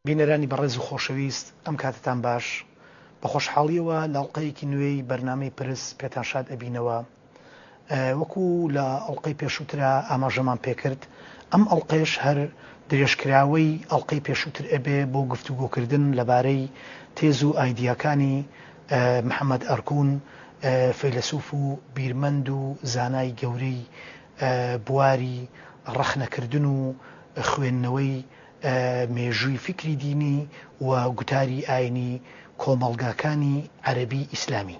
بینەرانی بەڕێز و خۆشەویست ئەم کاتتان باش بە خۆشحاڵیەوە لاڵقەیەکی نوێی بەرنامەی پرس پێتان شاد ئەبینەوە. وەکو لە ئەڵلقەی پێشووترە ئاماژەمان پێکرد ئەم ئەڵلقەیەش هەر درێژکراوەی ئەڵلقەی پێشووتر ئەبێ بۆ گفتوگۆکردن لەبارەی تێز و ئایدیاکانی محەممەد ئەرکون، فەیلسوف و بیرمەند و زانای گەورەی بواری ڕەخنەکردن و خوێندنەوەی مێژووی فکری دینی و گوتاری ئاینی کۆمەڵگاکانی عەرەبی ئیسلامی.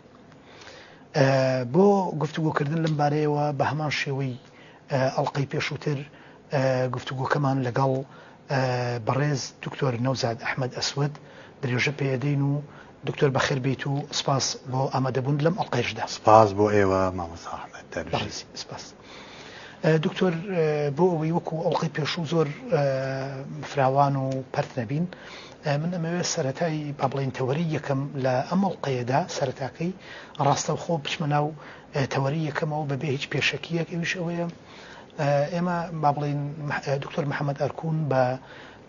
بۆ گفتوگۆکردن لەم بارەیەوە بە هەمان شێوەی ئەڵلقەی پێشووتر گفتوگۆکەمان لەگەڵ بەڕێز دکتۆر نەوزاد ئەحمەد ئەسود درێژە پێدەین و دکتۆر بەخێر بیت و سپاس بۆ ئامادەبوون لەم ئەڵلقەیەشدا. سپاس بۆ ئێوە مامۆستا ئەحمەد دەربەڕێزی. سپاس دکتۆر، بۆ ئەوەی وەکو ئەڵلقەی پێشوو زۆر فراوان و پەرت نەبین، من ئەمەوێت سەرەتایی با بڵێن تەوەری یەکەم لە ئەم ئەڵلقەیەدا سەرەتاکەی ڕاستەوخۆ بچمە ناو تەوەری یەکەمەوە بەبێ هیچ پێشەکیەک. ئەویش ئەوەیە ئێمە با بڵێن دکتۆر محەممەد ئەرکون بە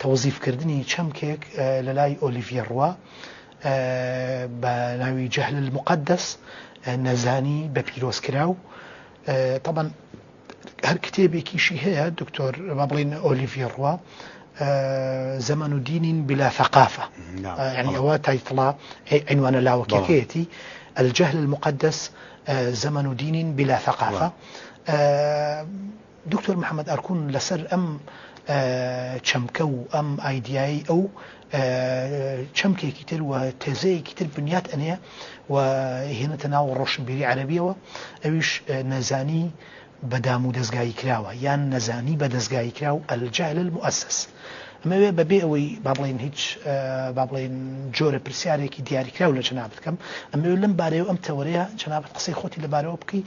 تەوەزیفکردنی چەمکێک لە لای ئۆلیڤیە ڕوا بە ناوی جەهل المقدس نەزانی بە پیرۆزکراو. طبعا هەر کتێبێکیشی هەیە دکتۆر با بڵێن ئۆلیڤیە ڕوا، زمن دين بلا ثقافة. يعني هو تايتلا عنوان لاوكيكيتي الجهل المقدس زمن دين بلا ثقافة. دكتور محمد أركون لسر أم چمكو أم ايدياي أو چمكي كتير وتزي كتير بنيات أنيا وهنا تناول روشنبيري عربية وأويش نزاني بەدام و دەستگایی کراوە یان نەزانی بە دەستگایی کراو الجهل المؤسس. ئەمەوێ بەبێ ئەوەی با بڵێن هیچ با بڵێن جۆرە پرسیارێکی دیاریکراو لە جەنابەت بکەم، ئەمەوێ لەم بارەیە ئەم تەوەرەیە جەنابەت قسەی خۆتی لەبارەوە بکەی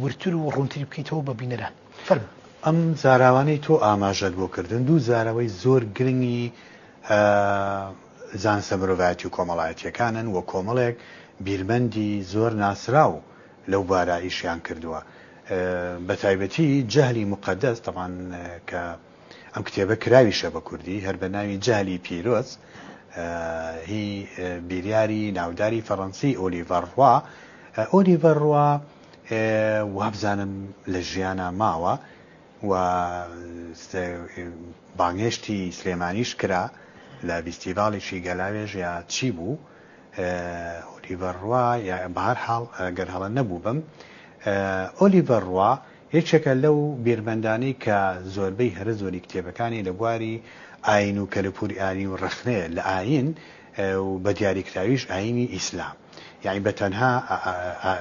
ورتر و ڕوونتری بکەیتەوە بە بینەران. فەرموو. ئەم زاراوانەی تۆ ئاماژەت بۆ کردن دوو زاراوەی زۆر گرنگی زانستە مرۆڤایەتی و کۆمەڵایەتیەکانن و کۆمەڵێک بیرمەندی زۆر ناسراو لەو بارە ئیشیان کردووە. بە تایبەتی جەهلی مقدس طبعا کە ئەم کتێبە کراویشە بە کوردی هەر بە ناوی جەهلی پیرۆز، هی بیریاری ناوداری فەڕەنسی ئۆلیڤەر ڕوا. ئۆلیڤەر ڕوا وابزانم لە ژیانە ماوە و بانگێشتی سلێمانیش کرا لە بیستیڤاڵێکی گەلاوێژ یا چی بوو. ئۆلیڤەر ڕوا بەهەرحاڵ گەر هەڵە نەبوو بم، ئۆلیڤەر ڕوا یەکێکە لەو بیرمەندانەی کە زۆربەی هەرە زۆری کتێبەکانی لە بواری ئاین و کەلەپوری ئاینی و ڕەخنەیە لە ئاین و بە دیاریکراویش ئاینی ئیسلام. یعنی بە تەنها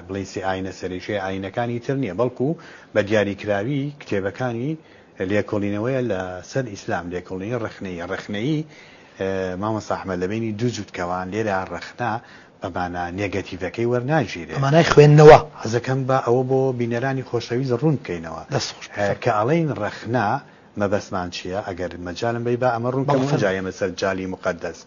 بڵێسی ئاینە سەرێکی ئاینەکانی تر نییە، بەڵکو بە دیاریکراوی کتێبەکانی لێکۆڵینەوەیە لە سەر ئیسلام، لێکۆڵینی ڕەخنەیی مامۆستا ئەحمەد لەبینی دوو جووتکەوان لێرە ڕەخنا بەمانە نێگەتیڤەکەی وەرناگیرێت. ئەمانای خوێندنەوە حەزەکەم بە ئەوە بۆ بینەرانی خۆشەویست ڕوون بکەینەوە کە ئەڵێن ڕەخنا مەبەسمان چییە. ئەگەر مەجالم بی با ئەمە ڕوونکەم جایەمە سەر جالی مقدس.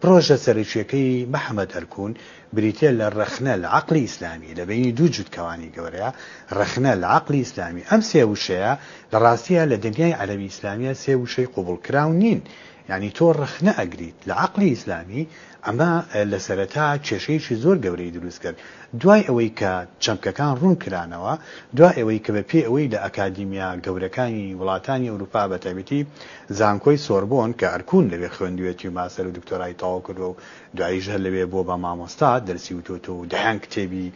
پرۆژە سەرچیەکەی محەممەد ئەرکون بریتە لە ڕەخنە لە عەقلی ئیسلامی لە بینی دوو جووتکەوانی گەورەیە. ڕەخنە لە عەقلی ئیسلامی ئەم سێ وشەیە لە ڕاستیە لە دنیای عەرەبی ئیسلامیە سێ وشەی قوبوڵکراو نین. یعنی تۆ ڕەخنە ئەگریت لە عەقلی ئیسلامی، ئەمە لە سەرەتا کێشەیەکی زۆر گەورەی دروست کرد. دوای ئەوەی کە چەمکەکان ڕوون کرانەوە، دوای ئەوەی کە بە پێی ئەوەی لە ئەکادیمیا گەورەکانی وڵاتانی ئەوروپا بە تایبەتی زانکۆی سۆربۆن کە ئەرکون لەوێ خوێندوێتی و ماسەر و دکتۆرای تەواو کردووە و دواییش هەر لەوێ بۆ بە مامۆستا دەرسی وتۆتە و دەهەن کتێبی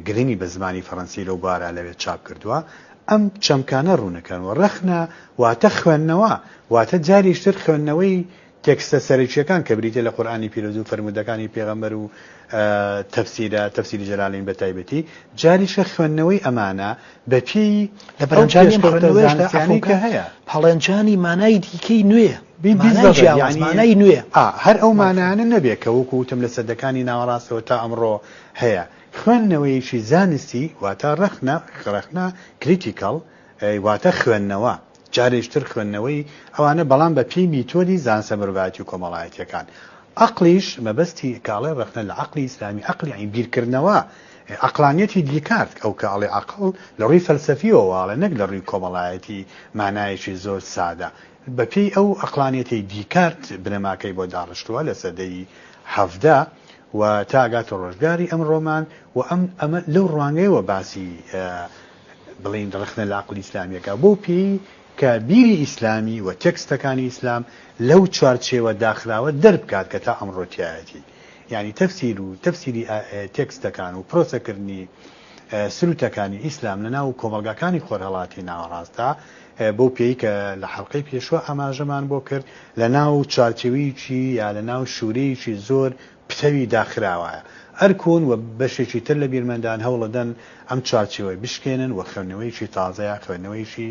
گرنگی بە زمانی فەڕەنسی لەو بارە لەوێ چاپ کردووە. ئەم چەمکانە ڕوونەکەنەوە. ڕەخنە واتە خوێندنەوە، واتە جاریشتر خوێندنەوەی تێکستە سەرچیەکان کە بریتە لە قورئانی پیرۆز و فەرمودەکانی پێغەمبەر و تەفسیری جەلالین بە تایبەتی، جاریشە خوێندنەوەی ئەمانە بە پێی لە بەرەنجانی خوێندنەوەیشدا کە هەیە هەڵێنجانی مانای دیکەی نوێ مانای نوێ هەر ئەو مانایانە نەبێت کە وەکو وتم لە سەدەکانی ناوەڕاستەوە تا ئەمڕۆ هەیە. خوێندنەوەیشی زانستی واتە ڕەخنە کریتیکەڵ واتە خوێندنەوە، جارێشتر خوێندنەوەی ئەوانە بەڵام بە پێی میتۆدی زانستە مرۆڤایەتی و کۆمەڵایەتیەکان. عەقلیش مەبەستی کاڵێ ڕەخنە لە عەقلی ئیسلامی، عەقلی عین بیرکردنەوە عقلانیەتی دیکارت ئەو کە ئەڵێ عقل لە ڕووی فەلسەفیەوەواڵە نەک لە ڕووی کۆمەڵایەتی مانایەکی زۆر سادە بەپێی ئەو عقلانیەتی دیکارت بنەماکەی بۆ داڕشتووە لە سەدەی حەڤدا و تا ئاگاتە ڕۆژگاری ئەمڕۆمان و ئەمە لەو ڕوانگەیەوە باسی بڵین ڕخنە لە عقلی ئیسلامیەکە بۆ پێی کە بیری ئیسلامی و تێکستەکانی ئیسلام لەو چوارچێوە داخراوە دەربکات کە تا ئەمڕۆتیایەتی یعنی تەفسیر و تەفسیری تێکستەکان و پرۆسەکردنی سروتەکانی ئیسلام لە ناو کۆمەلگاکانی خۆرهەڵاتی ناوەڕاستە بۆ پێی کە لە حەڵقەی پێشوە ئاماژەمان بۆ کرد لە ناو چارچێویکی یا لە ناو شوورەیەکی زۆر پتەوی داخراوایە ئەرکۆن و بەشێکی تر لە بیرمەندان هەوڵەدەن ئەم چارچێوەی بشکێنن و خوێندنەوەیکی تازەیە خوێندنەوەیکی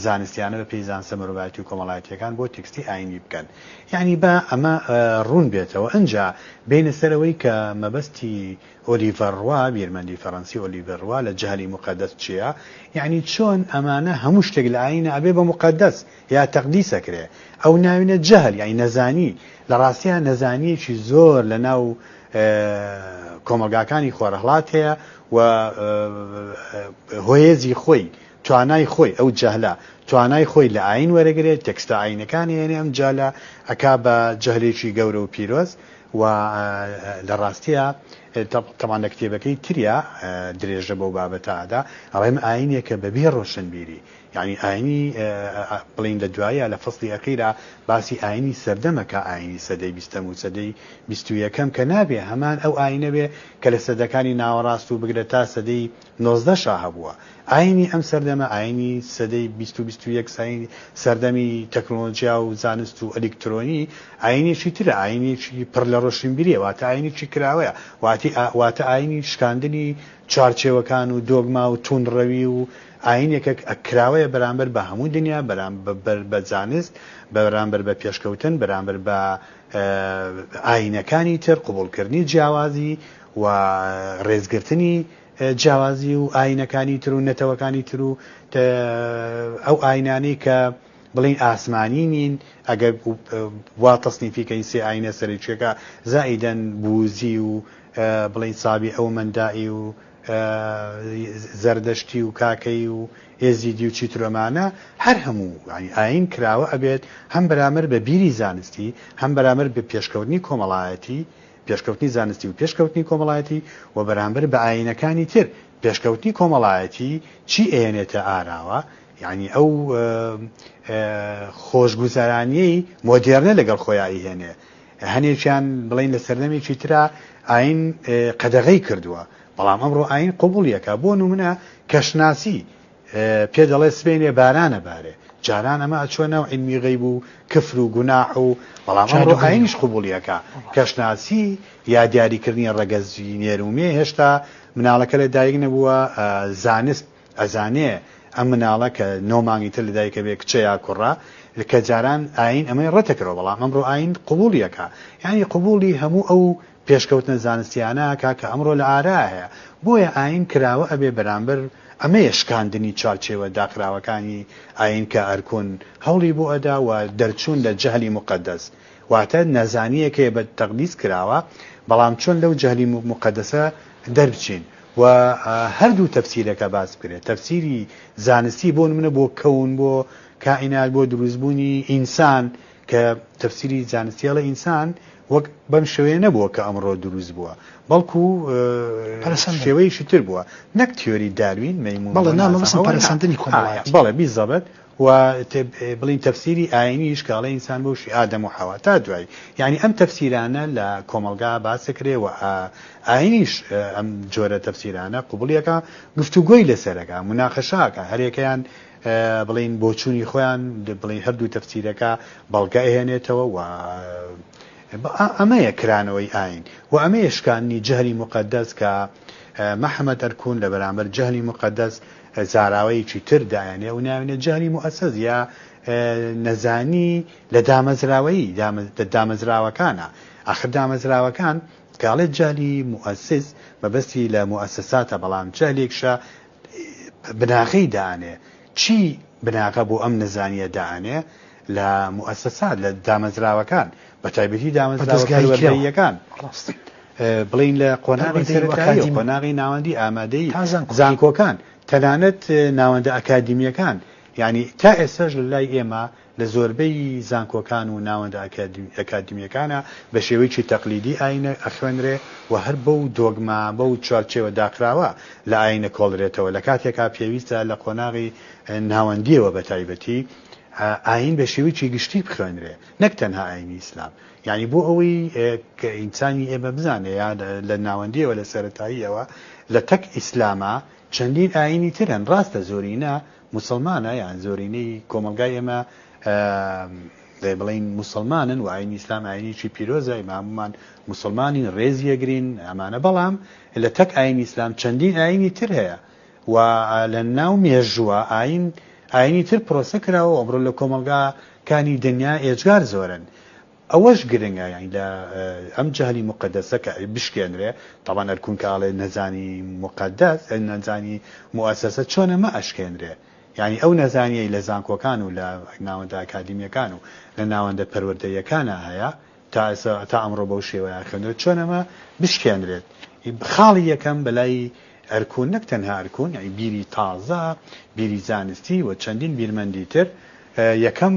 زانستیانە بە پێی زانستە مرۆڤایەتی و کۆمەڵایەتیەکان بۆ تێکستی ئاینی بکەن یعنی بە ئەمە ڕوون بێتەوە ئەنجا بینە سەرەوەی کە مەبەستی ئۆلیڤەر ڕوا بیرمەندی فەڕەنسی ئۆلیڤەر ڕوا لە جەهلی مقەدەس چییە یعنی چۆن ئەمانە هەموو شتێک لە ئاینە ئەبێ بە مقەدەس یا تەقدیسەکرێ ئەو ناوینە جەهل یعنی نەزانی لە ڕاستیان نەزانیەکی زۆر لە ناو کۆمەلگاکانی خۆرهەڵات هەیە و هۆیەزی خۆی توانای خۆی ئەو جەهلە توانای خۆی لە ئاین وەرەگرێت تێکستە ئاینەکانی هێنێ ئەم جالە ئەکا بە جەهلێکی گەورە و پیرۆز و لە ڕاستیە تەمان لە کتێبەکەی تریە درێژە بەو بابەتەدا ئەڵێم ئاینێکە بەبێ ڕۆشنبیری یعنی ئاینی بڵین لە دوایە لە فەسڵی ئەخیرا باسی ئاینی سەردەمەکە ئاینی سەدەی بیستەم و سەدەی بیست و یەکەم کە نابێ هەمان ئەو ئاینە بێ کە لە سەدەکانی ناوەڕاست و بگرێت تا سەدەی 19 هەبووە ئاینی ئەم سەردەمە ئاینی سەدەی 20 سەردەمی تەکنۆلۆژیا و زانست و ئەلکترۆنی ئاینێکی ترە ئاینێکی پڕ لە ڕۆشنبیریە واتە ئاینێکی کراوەیە واتە ئاینی شکاندنی چارچێوەکان و دۆگما و توندڕەوی و ئاینێکە کراوەیە بەرامبەر بە هەموو دنیا بە زانست بەرامبەر بە پێشکەوتن بەرامبەر بە ئاینەکانی تر قوبوڵکردنی جیاوازی و ڕێزگرتنی جیاوازی و ئاینەکانی تر و نەتەوەکانی تر و ئەو ئاینانەی کە بڵین ئاسمانی نین ئەگەر وا تەسنیفیکەی سێ ئاینە سەرچێکە زائیدەن بوزی و بڵین سابی ئەو مندائی و زەردەشتی و کاکەی و ئێزیدی و چیترۆمانە هەر هەموو ئاین کراوە ئەبێت هەم بەرامبەر بە بیری زانستی هەم بەرامبەر بە پێشکەوتنی کۆمەڵایەتی پێشکەوتنی زانستی و پێشکەوتنی کۆمەڵایەتی و بەرامبەر بە ئاینەکانی تر پێشکەوتنی کۆمەڵایەتی چی ئێنێتە ئاراوە یعنی ئەو خۆشگوزارانیەی مۆدێرنە لەگەڵ خۆیایی هێنێ هەنێکیان بڵین لە سەردەمێکی ترا ئاین قەدەغەی کردووە بەڵام ئەمڕۆ ئاین قبوڵیەکە بۆ نمونە کەشناسی پێ دەڵێ سبێنێ بارانە بارێ جاران ئەمە ئەچوە ناو علمی غەیب و کفر و گوناح و بەڵام ئەمڕۆ ئاینیش قبوڵیەکە کەشناسی یا دیاریکردنی ڕەگەزی نێرومێ هێشتا مناڵەکە لە دایک نەبووە زانست ئەزانێ ئەم مناڵە کە نۆمانگی تر لە دایکە بێ کچە یا کوڕە کە جاران ئاین ئەمەی ڕەتەکەەوە بەڵام ئەمڕۆ ئاین قبوڵیەکە یعنی قبوڵی هەموو ئەو پێشکەوتنە زانستیانە کاکە ئەمڕۆ لە ئارا هەیە بۆیە ئاین کراوە ئەبێ بەرامبەر ئەمەیە شکاندنی چارچێوە داخراوەکانی ئاین کە ئەرکۆن هەوڵی بۆ ئەدا و دەرچوون لە جەهلی مقەدەس واتە نەزانیەکەیە بە تەقدیس کراوە بەڵام چۆن لەو جەهلی مقەدەسە دەربچین و هەردوو تەفسیرەکە باس بکرێت تەفسیری زانستی بۆ منە بۆ کەون بۆ کائینات بۆ دروستبوونی ئینسان کە تەفسیری زانستیە لە ئینسان وەک بەم شێوەیە نەبووە کە ئەمڕۆ دروست بووە بەڵکو شێوەیەکی تر بووە نەک تیۆری داروین مەیمون بەڵێ بیزەبەت و بڵین تەفسیری ئاینیش کاڵە ئینسان بەوشی ئادەم و حەوا تا دوای یعنی ئەم تەفسیرانە لە کۆمەلگا باسەکرێ و ئاینیش ئەم جۆرە تەفسیرانە قوبوڵیەکە گفتوگۆی لەسەرەکە مناقەشاکە هەرێکەیان بڵین بۆچوونی خۆیان بڵین هەردوو تەفسیرەکە بەڵگە ئەهێنێتەوە و ئەمەیە کرانەوەی ئاین و ئەمەیە شکاندنی جەهلی مقەدەس کە محەممەد ئەرکۆن لە بەرامبەر جەهلی مقەدەس زاراوەیەکی تر دایانێ و ناوینە جەهلی مؤسەس یا نەزانی لە دامەزراوەیی دامەزراوەکانە ئاخر دامەزراوەکان کاڵێت جەهلی مؤسس مەبەستی لە مؤسساتە بەڵام جەهلێکشە بناغەی دانێ چی بناغە بۆ ئەم نەزانیە دانێ لە مؤسسات لە دامەزراوەکان بە تایبەتی دامەزراوەکان بڵین لە قۆناغی سەرەتایی و قۆناغی ناوەندی ئامادەی زانکۆکان تەنانەت ناوەندە ئەکادیمیەکان یعنی تا ئێستاش لە لای ئێمە لە زۆربەی زانکۆکان و ناوەندە ئەکادیمیەکانە بە شێوەیەکی تەقلیدی ئاینە ئەخوێنرێ و هەر بەو دۆگما بەو چوارچێوە داخراوە لە ئاینە کۆڵرێتەوە لە کاتێکا پێویستە لە قۆناغی ناوەندیەوە بە تایبەتی ئاین بە شێوەیەکی گشتی بخوێنرێ نەک تەنها ئاینی ئیسلام یعنی بۆ ئەوەی کە ئینسانی ئێمە بزانێ یا لە ناوەندیەوە لە سەرەتاییەوە لە تەک ئیسلامە چەندین ئاینی ترن ڕاستە زۆرینە مسلمانە یان زۆرینەی کۆمەلگای ئێمە بڵین مسلمانن و ئاینی ئیسلام ئاینیی پیرۆزە ئیماممان مسلمانین ڕێزیەگرین ئەمانە بەڵام لە تەک ئاینی ئیسلام چەندین ئاینی تر هەیە و لە ناو مێژووە ئاینی تر پرۆسە کراوە ئەمڕۆ لە کۆمەلگاکانی دنیا ئێجگار زۆرن ئەوەش گرنگە یان لە ئەم جەهلی مقدسە کە بشکێنرێ طبعا ئەرکونکاڵێ نەزانی مقدس نەزانی مؤسسە چۆنە مە ئەشکێنرێ یعنی ئەو نەزانیەی لە زانکۆکان و لە ناوەندە ئەکادیمیەکان و لە ناوەندە پەروەردەیەکانە هەیە تا ئەمڕۆ بەو شێوەیە خوێندرێت چۆنەمە بشکێنرێت خاڵی یەکەم بەلای ئەرکون نەک تەنها ئەرکون یعنی بیری تازە بیری زانستی و چەندین بیرمەندی تر یەکەم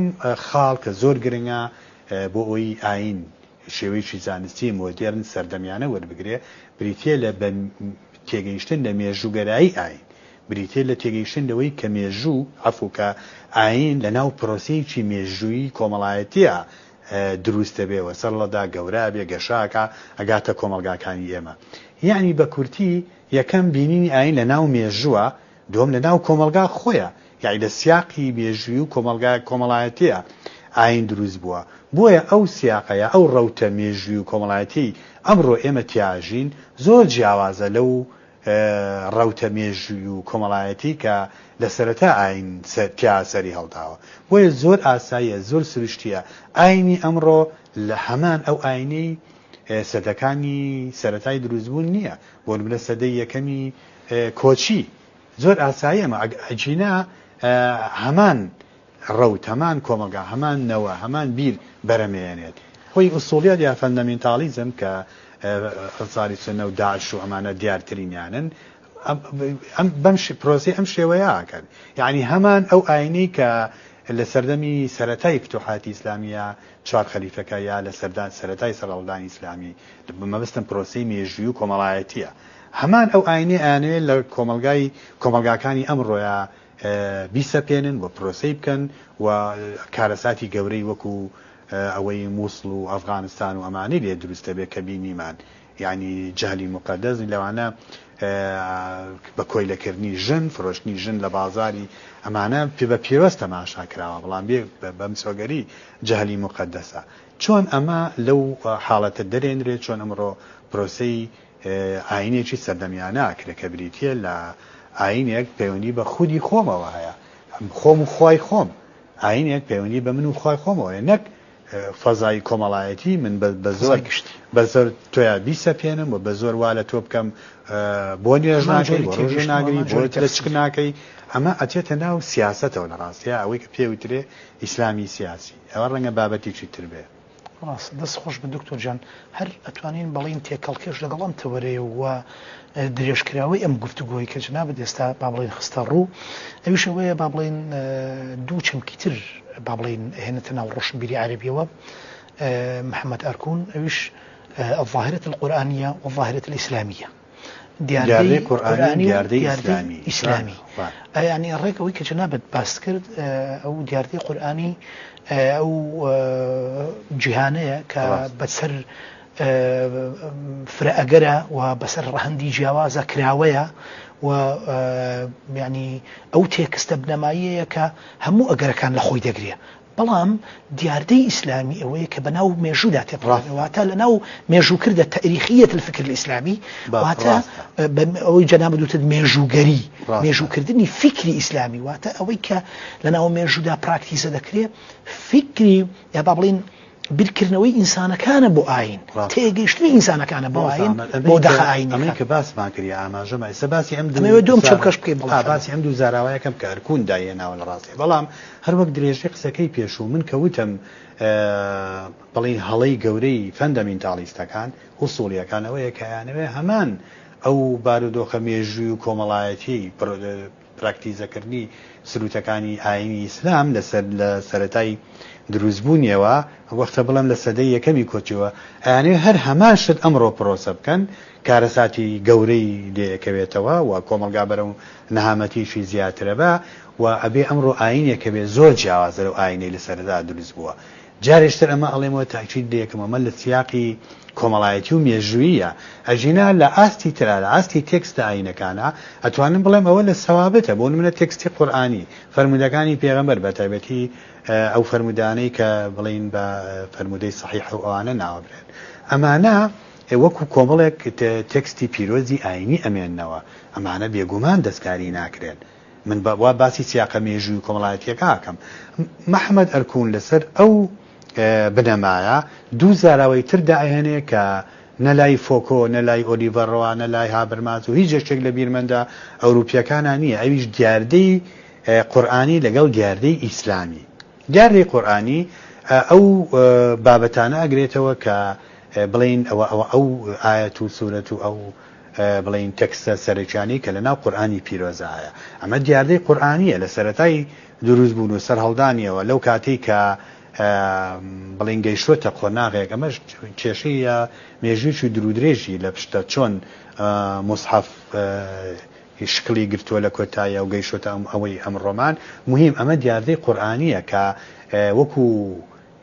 خاڵ کە زۆر گرنگە بۆ ئەوی ئاین شێوەیەکی زانستی مۆدێرن سەردەمیانە وەربگرێ بریتیە لە تێگەیشتن لە مێژووگەرایی ئاین بریتێ لە تێگەیشتنەوەی کە مێژوو عەفوکە ئاین لە ناو پرۆسەیەکی مێژووی کۆمەڵایەتیە دروستە بێەوە سەرڵەدا گەورە بێ گەشاکە ئەگاتە کۆمەلگاکانی ئێمە یعنی بە کورتی یەکەم بینینی ئاین لە ناو مێژووە دوم لە ناو کۆمەلگا خۆیە یعنی لە سیاقی مێژووی و کۆمەڵایەتیە ئاین دروست بووە بۆیە ئەو سیاقەیە ئەو ڕەوتە مێژووی و کۆمەڵایەتی ئەمڕۆ ئێمە تیاژین زۆر جیاوازە لەو ڕەوتە مێژووی و کۆمەڵایەتی کە لە سەرەتا ئاین تیاسەری هەڵداوە بۆیە زۆر ئاساییە زۆر سروشتیە ئاینی ئەمڕۆ لە هەمان ئەو ئاینەی سەدەکانی سەرەتای دروستبوون نییە بۆ نمونە سەدەی یەکەمی کۆچی زۆر ئاساییەمە ئەجینا هەمان ڕەوت هەمان کۆمەلگا هەمان نەوە هەمان بیر بەرەمێنێت خۆی ئوسوڵیات یا فەندەمێنتالیزم کە ئەنساری سونە و داعش و ئەمانە دیارترینیانن بەم پرۆسی ئەم شێوەیەکەن یعنی هەمان ئەو ئاینەی کە لە سەردەمی سەرەتای فتوحاتی ئیسلامیە چوار خەلیفەکە یا لە سەرەتای سەرهەڵدانی ئیسلامی مەبەستن پرۆسەی مێژووی و کۆمەڵایەتیە هەمان ئەو ئاینەی ئاینەیە لە کۆمەلگاکانی ئەمڕۆیە بیسەپێنن و پرۆسەی بکەن و کارەساتی گەورەی وەکو ئەوەی مووسڵ و ئەفغانستان و ئەمانی لێ دروستە بێ کە بینیمان یعنی جەهلی مقدس لەوانە بە کۆیلەکردنی ژن فرۆشتنی ژن لە بازاری ئەمانە بە پێوەست تەماشا کراوە بەڵام بێ بەم سۆگەری جەهلی مقدسە چۆن ئەمە لەو حاڵەتە دەرێنرێت چۆن ئەمڕۆ پرۆسەی ئاینێکی سەردەمیانە کرێ کە بریتیە لە ئاینێک پەیوەندی بە خودی خۆمەوە هەیە خۆم و خوای خۆم ئاینێک پەیوەندی بە من و خوای خۆمەوە نەک فەزای کۆمەڵایەتی من بە زۆر تۆیا بیسەپێنم و بە زۆر وا لە تۆ بکەم بۆ نوێژ ناکەی بۆ ڕۆژ ناگری بۆ لە چک ناکەی ئەمە ئەچێتە ناو سیاسەتەوە لە ڕاستیە ئەوەی کە پێوترێ ئیسلامی سیاسی ئەوە ڕەنگە بابەتێکی تر بێ ڕاست دەست خۆش بە دکتۆر جان هەر ئەتوانین بەڵین تێکەڵکێش لەگەڵم تەوەرەیە و درێژکراوەی ئەم گفتوگۆی کە جنابەت ئێستا با بڵین خستە ڕوو ئەویش ئەوەیە با بڵین دوو چەمکی تر با بڵین هێنێتە ناو ڕۆشنبیری عەرەبیەوە محەممەد ئەرکون ئەویش الظاهرة القرآنية والظاهرة الإسلامية دیاردەی قورئانی دیاردەی ئیسلامی يعني الرێک ئەوەی کە جنابەت باس کرد ئەو دیاردەی قورئانی ئەو جیهانەیە کە بەسەر فرەئەگەرە و بەسەر ڕەهەندی جیاوازە کراوەیە و يعني ئەو تێکستە بنەماییەیە کە هەموو ئەگەرەکان لە خۆی دەگرێ بەڵام دیاردەی ئیسلامی ئەوەیە کە بەناو مێژوودا تێپڕاتەوەواتە لە ناو مێژووکردە تەریخیەت الفکر الئیسلامی واتە ئەوەی جەنابەت وتت مێژووگەری مێژووکردنی فکری ئیسلامی واتە ئەوەی کە لە ناو مێژوودا پراکتیسە دەکرێت فکری یا با بڵین بیرکردنەوەی ئینسانەکانە بۆ ئاین تێگەیشتنی ئینسانەکانە بۆ ئاین بۆ دەخە ئاینی ئەمەی کە باسمان کردی ئاماژەمە ئێستا باسی ئەم دوم چەپکەش بکەین باسی ئەم دوو زاراوایەکەم کە هەرکوون داهێناوە لە ڕاستی بەڵام هەر وەک درێژەی قسەکەی پێشوو من کەوتم بڵین هەڵەی گەورەی فەندەمینتاڵیستەکان وسوڵیەکان ئەوەیە کە یانەوێ هەمان ئەو بارودۆخە مێژووی و کۆمەڵایەتی پراکتیزەکردنی سروتەکانی ئاینی ئیسلام لە سەرەتای دروستبوونیەوە وەختە بڵم لە سەدەی یەکەمی کۆچیوە ئەیانێ هەر هەمان شت ئەمڕۆ پرۆسە بکەن کارەساتی گەورەی لێەکەوێتەوە و کۆمەلگا بەرە و نەهامەتیشی زیاترە بە و ئەبێ ئەمڕۆ ئاینێکە بێ زۆر جیاوازە و ئاینەی لە سەردا دروست بووە جارێشتر ئەمە ئەڵێمەوە تاکید دەیەکەمە لە سیاقی کۆمەڵایەتی و مێژوویە ئەژینا لە ئاستی ترا لە ئاستی تێکستە ئاینەکانە ئەتوانم بڵێم ئەوە لە سەوابەتە بۆ نمونە تێکستی قورئانی فەرمودەکانی پێغەمبەر بە تایبەتی ئەو فەرمودانەی کە بڵین بە فەرمودەی صحیح و ئەوانە ناوەبرێن ئەمانە وەکو کۆمەڵێک تێکستی پیرۆزی ئاینی ئەمێننەوە ئەمانە بێگومان دەستکاری ناکرێن من وا باسی سیاقە مێژووی کۆمەڵایەتیەکە ئاکەم محەممەد ئەرکون لەسەر ئەو بنەمایە دوو زاراوەی تر داهێنێ کە نەلای فۆکۆ نەلای ئۆلیڤەڕەوە نەلای هابرماز و هیچ جێشتێک لە بیرمەندا ئەوروپیەکانە نییە ئەویش دیاردەی قورئانی لەگەڵ دیاردەی ئیسلامی دیاردەی قورئانی ئەو بابەتانە ئەگرێتەوە کە بڵین ئەو ئاەت و سوورەت و ئەو بڵین تەکستە سەرچانی کە لەناو قورئانی پیرۆزایە ئەمە دیاردەی قورئانیە لە سەرەتای دروست بوون و سەرهەڵدانیەوە لەو کاتێک کە بڵین گەیشتووەتە قۆناغێک ئەمەش کێشەی مێژووی درودرێژی لە پشتە چۆن موسحەف شکلی گرتووە لە کۆتایە و گەیشتووەتە ئەوەی ئەم ڕۆمان مهم ئەمە دیاردەی قورئانیە کە وەکو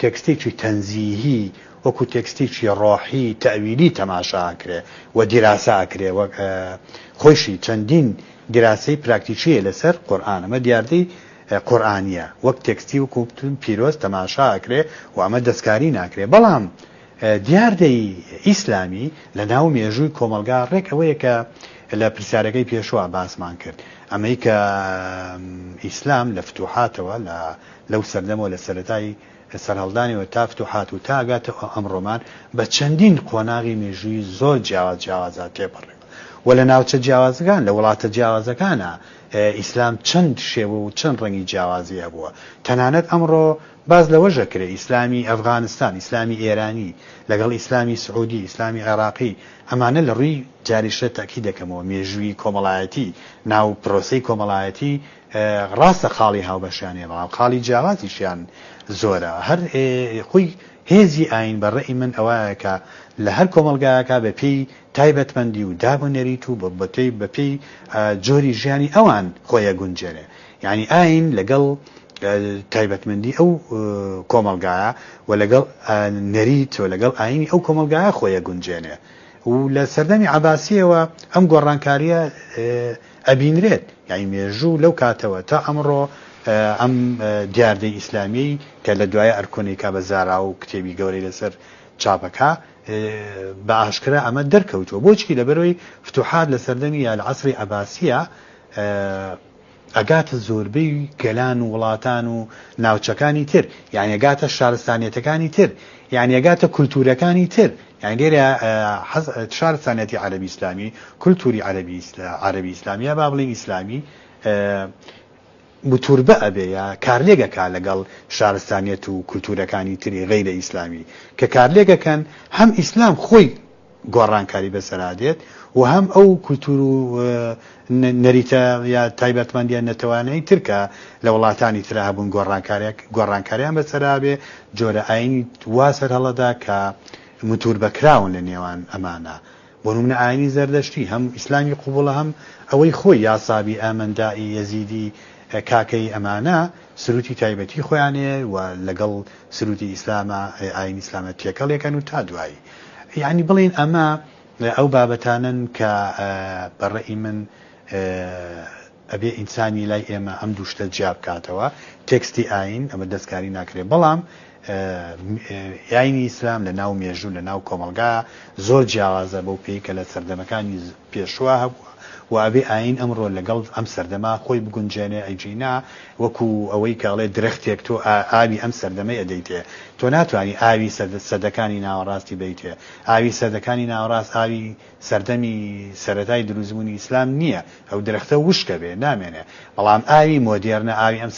تێکستێکی تەنزیهی وەکو تێکستێکی ڕۆحی تەویلی تەماشاکرێ و دیراساکرێ وەک خۆشی چەندین دیراسەی پراکتیکیە لەسەر قورئان ئەمە دیاردەی قورئانیە وەک تێکستی و کوتون پیرۆز تەماشاکرێ و ئەمە دەستکاری ناکرێ بەڵام دیاردەی ئیسلامی لە ناو مێژووی کۆمەلگا ڕێک ئەوەیە کە لە پرسیارەکەی پێشوە باسمان کرد ئەمەی کە ئیسلام لە فتوحاتەوە لەو سەردەمەوە لە سەرەتای سەرهەڵدانیەوە تا فتوحات و تا ئاگاتە ئەمڕۆمان بە چەندین قۆناغی مێژووی زۆر جیاوازات تێپەڕێ و لە ناوچە جیاوازەکان لە وڵاتە جیاوازەکانە ئیسلام چەند شێوە و چەند ڕەنگی جیاوازی هەبووە تەنانەت ئەمڕۆ باز لەوەژە کرێ ئیسلامی ئەفغانستان ئیسلامی ئێرانی لەگەڵ ئیسلامی سعودی ئیسلامی عێراقی ئەمانە لە ڕووی جاریشە تاکی دەکەمەوە مێژووی کۆمەڵایەتی ناو پرۆسەی کۆمەڵایەتی ڕاستە خاڵی هاوبەشیانێ بەڵام خاڵی جیاوازیشیان زۆرە هەر خۆی هێزی ئاین بەڕێی من ئەوەیە کە لە هەر کۆمەلگایەکە بە پێی تایبەتمەندی و دابوونەریت و بە پێی جۆری ژیانی ئەوان خۆیە گونجێنێ یعنی ئاین لەگەڵ تایبەتمەندی ئەو کۆمەلگایە و لەگەڵ نەریت و لەگەڵ ئاینی ئەو کۆمەلگایە خۆیە گونجێنێ و لە سەردەمی عەباسیەوە ئەم گۆڕانکاریە ئەبینرێت یعنی مێژوو لەو کاتەوە تا ئەمڕۆ ئەم دیاردەی ئیسلامی کە لە دوایە ئەرکۆنی کابەزارا و کتێبی گەورەی لەسەر چاپەکە بە ئاشکرا ئەمە دەرکەوتووە بۆچی لەبەرەوەی فتوحات لە سەردەمی لە عەسری عەباسیە ئەگاتە زۆربەی گەلان و وڵاتان و ناوچەکانی تر یعنی ئەگاتە شارستانیەتەکانی تر یعنی ئەگاتە کولتورەکانی تر یعنی لێرە شارستانیەتی عەرەبی ئیسلامی کولتوری عەرەبی ئیسلامیە با بڵین ئیسلامی بتوربە ئەبێ یا کارلێگەکە لەگەڵ شارستانیەت و کولتورەکانی تری غەیرە ئیسلامی کە کارلێگەکەن هەم ئیسلام خۆی گۆڕانکاری بەسەرادێت و هەم ئەو کولتور و نەریتە یا تایبەتمەندیان نەتەوانەی ترکە لە وڵاتانی ترا هەبوون گۆڕانکاریان بەسەرابێ جۆرە ئاینی وا سەرهەڵەدا کە متوربەکراون لە نێوان ئەمانە بۆ نمونە ئاینی زەردەشتی هەم ئیسلامی قوبوڵە هەم ئەوەی خۆی یاسابی ئامەندایی یەزیدی کاکەی ئەمانە سروتی تایبەتی خۆیانێ و لەگەڵ سروتی ئیسلامە ئاین ئیسلامە تێکەڵێکەن و تا دوایی یعنی بڵین ئەمە ئەو بابەتانن کە بەڕێی من ئەبێ ئینسانی لای ئێمە ئەم دووشتە جیاب کاتەوە تێکستی ئاین ئەمە دەستکاری ناکرێت بەڵام ئاینی ئیسلام لە ناو مێژوو لە ناو کۆمەلگا زۆر جیاوازە بەو پێی کە لە سەردەمەکانی پێشوا هەبووە و ئەبێ ئاین ئەمڕۆ لەگەڵ ئەم سەردەما خۆی بگونجێنێ ئەیجینا وەکو ئەوەی کاڵێ درەختێک تۆ ئاوی ئەم سەردەمەی ئەدەیتێ تۆ ناتوانانی ئاوی سەدەکانی ناوەڕاستی بیتێ ئاوی سەدەکانی ناوەڕاست ئاوی سەردەمی سەرەتای دروستبوونی ئیسلام نییە ئەو درەختە وشکە بێ نامێنێ بەڵام ئاوی مۆدیێرنە ئاوی ئەم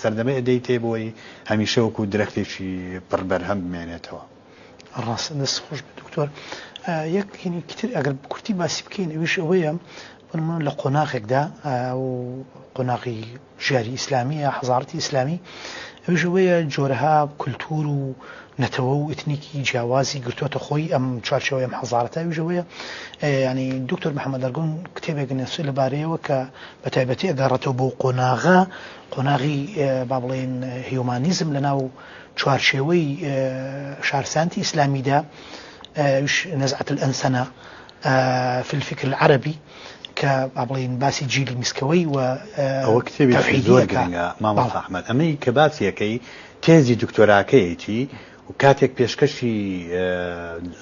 سەردەمەی ئەدەیتێ بۆی هەمیشە وەکو درەختێکی پڕبەرهەم بمێنێتەوە. ڕاست دەست خۆش بە دکتۆر یەکینی کتر ئەگەر کورتی باسی بکەین ئەویش ئەوەیە لە قۆناغێکدا و قۆناغی ژیاری ئیسلامیە حەزارەتی ئیسلامی ئەویش ئەوەیە جۆرەها کولتور و نەتەوە و ئتنیکی جیاوازی گرتوۆتە خۆی ئەم چوارچەوەی ئەم حەزارەتە ئەویش ئەوەیە ینی دکتۆر محەممەد ئەرگۆن کتێبێک نووسی لەبارەیەوە کە بە تایبەتی ئەگەڕێتەوە بۆ قۆناغی با بڵێن هیومانیزم لەناو چوارچێوەی شارسانتی ئیسلامیدا نزعة الأنسنة في الفكر العربي كابلين باسي جيل مسكوي و توحيدية ماما أحمد أمي كباسي كي تيزي دكتوراكيتي وكاتك بيشكشي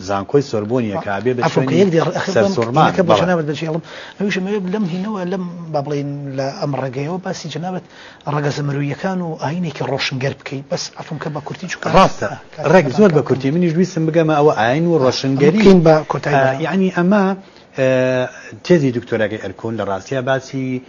زانكوي سوربونيا كابي بتشوي سرسورمان كبر جنابة بشي الله مش ما لم هنا ولم بابلين لأمر رجيو بس جنابة الرجز مروية كانوا عينك الروشن قرب كي بس عفوا كبا كورتي شو راسته رجز زول بكورتي من يجوي سمجما أو عين والروشن قريب كين بكورتي يعني أما تيزي دكتوراكي أركون لراسيا باسي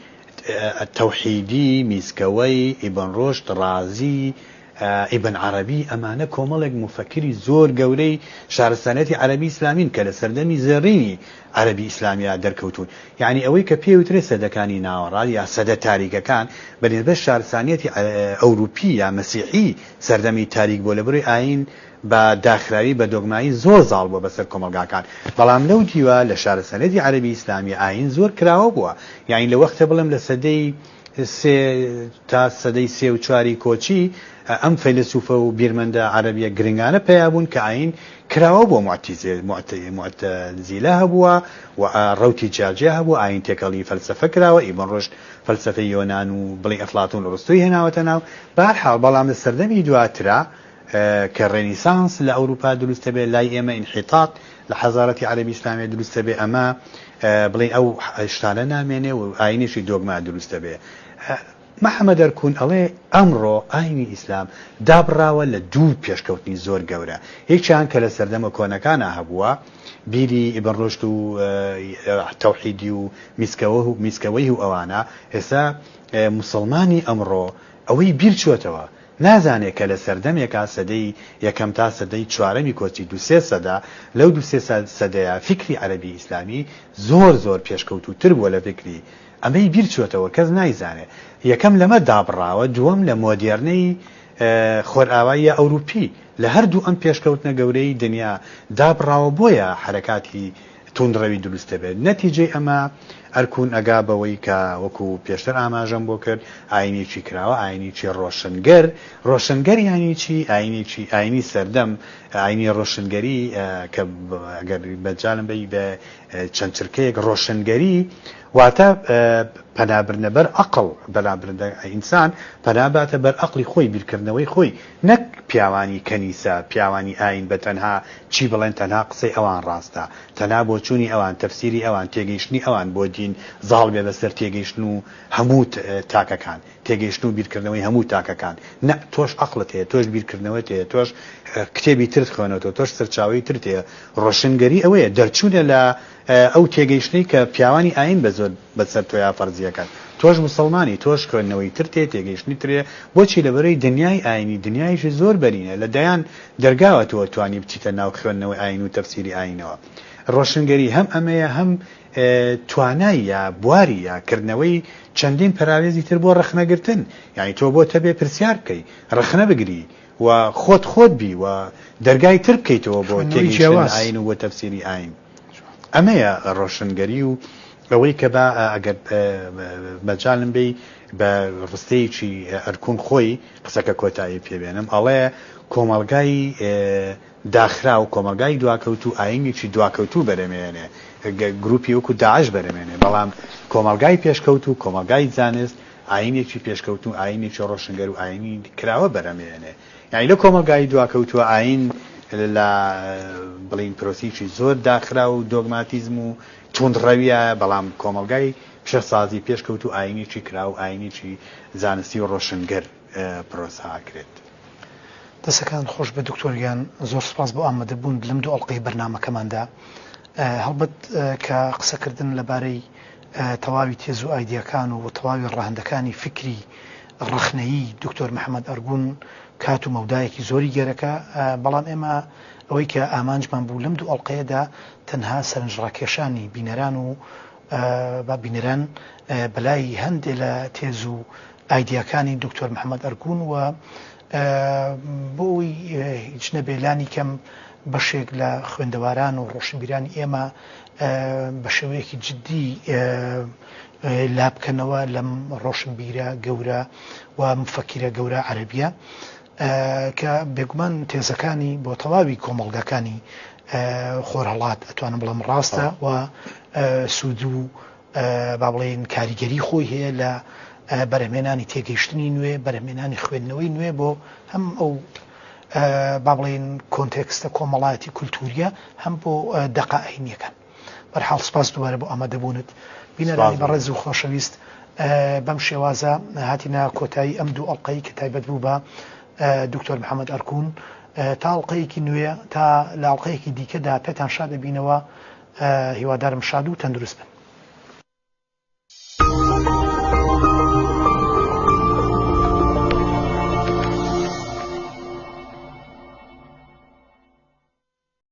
التوحيدي ميسكوي ابن رشد رازي ابن عربي أمانة كومالك مفكري زور قولي شارستانيتي عربي إسلامين كلا سردمي زريني عربي إسلامي دركوتون يعني أوي كبير وتري سدكاني ناورال يا سد تاريخ كان بالنسبة شارستانيتي أوروبية مسيحي سردمي تاريخ بولبري آين با داخراوی بە دۆگمایی زۆر زاڵ بووە بەسەر کۆمەلگاکان بەڵام لەو دیوە لە شارەسەنەتی عەربی ئیسلامی ئاین زۆر کراوە بووە یعنی لە وەختە بڵێم لە سەدەی تا سەدەی سێ و چواری کۆچی ئەم فەیلسوفە و بیرمەندە عەربیە گرنگانە پێیابوون کە ئاین کراوە بۆ معتەزیلە هەبووە و ڕەوتی جیاجێ هەبوو ئاین تێکەڵی فەلسەفە کراوە ئیبن رشد فەلسەفەی یۆنان و بڵێ ئەفلاتون و ئەرسطوی هێناوەتە ناو بەهەرحاڵ بەڵام لە سەردەمی دواترا كالرينيسانس لأوروبا دروست به لاي إما انحطاط لحضارة عربي إسلامية دروست به أما بلين أو اشتالنا منه وآيني شي دوغما دروست به محمد أركون عليه أمره آيني إسلام دابرا ولا دو بيشكوتني زور قورا هيك شان كلا سردم كونا كان هبوا بيري ابن رشد توحيدي ومسكويه أوانا هسا مسلماني أمره أوي بيرشوتوا نازانێ کە لە سەردەمێکا سەدەی یەکەم تا سەدەی چوارەمی کۆچی دوسێ سەدا لەو دوسێ سەدەیە فکری عەربی ئیسلامی زۆر پێشکەوتوتر بووە لە فکری ئەمەی بیرچوتەوە کەس نایزانێ یەکەم لەمە دابڕاوە دووەم لە مۆدیێرنەی خۆرئاوایی ئەوروپی لە هەردوو ئەم پێشکەوتنە گەورەی دنیا دابڕاوە بۆیە حرەکاتی تونڕەوی دروستە بێت نەتیجەی ئەمە ئەرکون ئەگا بەوەی کە وەکو پێشتر ئاماژەم بۆ کرد ئاینێکی کراوە ئاینێکی ڕۆشنگەر یانی چی ئاینی سەردەم ئاینی ڕۆشنگەری کە ئەگەر بەجالم بی بە چەند چرکەیەک ڕۆشنگەری واتە پەنابرنە بەر عەقڵ بەرامبرە ئینسان پەناباتە بەر عەقڵی خۆی بیرکردنەوەی خۆی نەک پیاوانی کەنیسە پیاوانی ئاین بە تەنها چی بڵێن تەنها قسەی ئەوان ڕاستە تەنها بۆ چوونی ئەوان تەفسیری ئەوان تێگەیشتنی ئەوان بۆ دین زاڵ بێ بەسەر تێگەیشتن و هەموو تاکەکان تێگەیشتن و بیرکردنەوەی هەموو تاکەکان نە تۆش عەقڵت هەیە تۆش بیرکردنەوەت هەیە تۆش کتێبی ترت خوێنەوە تۆش سەرچاوەی ترت هەیە ڕۆشنگەری ئەوەیە دەرچوونە لە ئەو تێگەیشتنی کە پیاوانی ئاین بە زۆر بەسەر تۆیا فەرزیەکان تۆش مسلمانی تۆش خوێندنەوەی تر تێ تێگەیشتنی ترێ بۆچی لەبەرەوەی دنیای ئاینی دنیایشی زۆر بەرینە لە دەیان دەرگاوە تۆ توانی بچیتە ناو خوێندنەوەی ئاین و تەفسیری ئاینەوە ڕۆشنگەری هەم ئەمەیە هەم توانای یا بواری یا کردنەوەی چەندین پەراوێزی تر بۆ ڕەخنەگرتن یعنی تۆ بۆ تەبێ پرسیار بکەی ڕەخنە بگری و خۆت بی و دەرگای تر بکەیتەوە بۆ تێگەیشتن ئاین و بۆ تەفسیری ئاین ئەمەیە ڕۆشنگەری و ئەوەی کە بە ئەگەر بەجالم بی بە ڕستەیەکی ئەرکون خۆی قسەکە کۆتایی پێبێنم ئەڵێ کۆمەڵگای داخرا و کۆمەلگای دواکەوت و ئاینێکی دواکەوتو بەرەمێنێ گروپی وەکو داعش بەرەمێنێ بەڵام کۆمەلگای پێشکەوت و کۆمەلگای زانست ئاینێکی پێشکەوت و ئاینێکی ڕۆشنگەر و ئاینی کراوە بەرەمێنێ یعنی لە کۆمەلگای دواکەوتووە ئاین لە بڵین پرۆسیی زۆر داخرا و دۆگماتیزم و توندڕەویە بەڵام کۆمەلگای پیشەسازی پێشکەوت و ئاینیی کرا و ئاینیی زانستی و ڕۆشنگەر پرۆساکرێت. دەسەکان خۆش بە دکتۆریان زۆر سپاس بۆ ئامادەبوون لەم دوو ئەڵلقەی بەرنامەکەماندا هەڵبەت کە قسەکردن لەبارەی تەواوی تێز و ئایدیەکان و تەواوی ڕاهەندەکانی فکری ڕخنەیی دکتۆر محەممەد ئەرگون کات و مەودایەکی زۆری گەرەکە بەڵام ئێمە ئەوەی کە ئامانجمان بوو لەم دوو ئەڵلقەیەدا تەنها سەرنجڕاکێشانی بینەران و با بینەران بەلای هەندێ لە تێز و ئایدیەکانی دکتۆر محەممەد ئەرگون و بۆی هیچ نەبێلانی کەم بەشێک لە خوێندەواران و ڕۆشنبیرانی ئێمە بە شێوەیەکی جددی لابکەنەوە لەم ڕۆشنبیرە گەورە و مفەکیرە گەورە عەرەبیە کە بێگومان تێزەکانی بۆ تەواوی کۆمەڵگەکانی خۆرهەڵات ئەتوانم بڵێم ڕاستە و سوود و با بڵێن کاریگەری خۆی هەیە لە بەرهەمێنانی تێگەیشتنی نوێ بەرهەمێنانی خوێندنەوەی نوێ بۆ هەم ئەو با بڵێن کۆنتێکستە کۆمەڵایەتی کولتوریە هەم بۆ دەقائینیەکان. بەرحاڵ سپاس دووبارە بۆ ئامادەبوونت بینەرانی بەڕێز و خۆشەویست بەم شێوازە هاتینە کۆتایی ئەم دوو ئەڵلقەی کە تایبەت بوو بە دکتۆر محەممەد ئەرکون تا ئەڵلقەیەکی نوێ تا لە ئەڵلقەیەکی دیکەدا پێتان شاد دەبینەوە هیوادارم شاد و تەندروست بن.